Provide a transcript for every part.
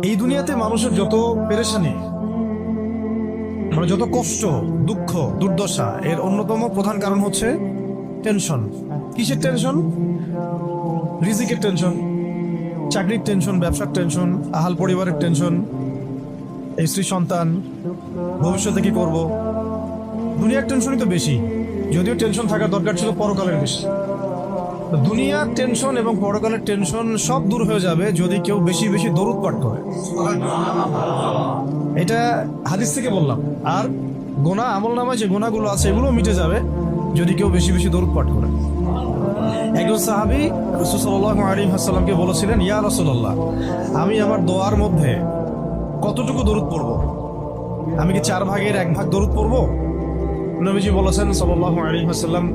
এই দুনিয়াতে মানুষের যত পেরেশানি, মানে যত কষ্ট, দুঃখ, দুর্দশা, এর অন্যতম প্রধান কারণ হচ্ছে টেনশন। কিসের টেনশন? রিজিকের টেনশন, চাকরির টেনশন, ব্যবসার টেনশন, আহাল পরিবারের টেনশন, স্ত্রী সন্তান, ভবিষ্যতে কি করব। দুনিয়ার টেনশনই তো বেশি, যদিও টেনশন থাকার দরকার ছিল পরকালের বেশি। দুনিয়ার টেনশন এবং পরকালের টেনশন সব দূর হয়ে যাবে যদি কেউ বেশি বেশি দরুদ পাঠ করে। এটা হাদিস থেকে বললাম। আর গোনা, আমল নামায় যে গোনাগুলো আছে এগুলো মিটে যাবে যদি কেউ বেশি বেশি দরুদ পাঠ করে। একজন সাহাবী রাসূল সাল্লাল্লাহু আলাইহি ওয়াসাল্লামকে বলেছিলেন, ইয়া রাসূলুল্লাহ, আমি আমার দোয়ার মধ্যে কতটুকু দরুদ পড়ব? আমি কি 1/4 দরুদ পড়ব? নবীজি বলেছেন সাল্লাল্লাহু আলাইহি ওয়াসাল্লাম,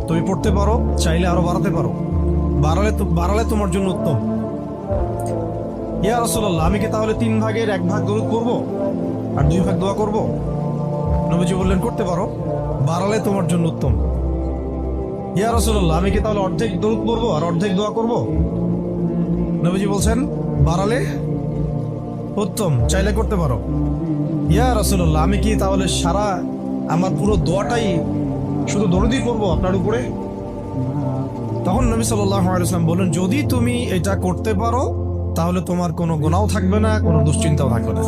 তুমি পড়তে পারো, চাইলে আরো বাড়াতে পারো, বাড়ালে তোমার জন্য উত্তম। ইয়া রাসূলুল্লাহ, আমি কি তাহলে 3/1 দরুদ পড়বো আর 2 দোয়া করব? নবীজি বললেন, করতে পারো, বাড়ালে তোমার জন্য উত্তম। ইয়া রাসূলুল্লাহ, আমি কি তাহলে অর্ধেক দরুদ পড়বো আর অর্ধেক দোয়া করব? নবীজি বলছেন, বাড়ালে উত্তম, চাইলে করতে পারো। ইয়া রাসূলুল্লাহ, আমি কি তাহলে আমার পুরো দোয়াটাই শুধু দরুদই পড়বো আপনার উপরে? তখন নবী সাল্লাল্লাহু আলাইহি ওয়াসাল্লাম বললেন, যদি তুমি এটা করতে পারো তাহলে তোমার কোনো গুনাহ থাকবে না, কোনো দুশ্চিন্তাও থাকবে না।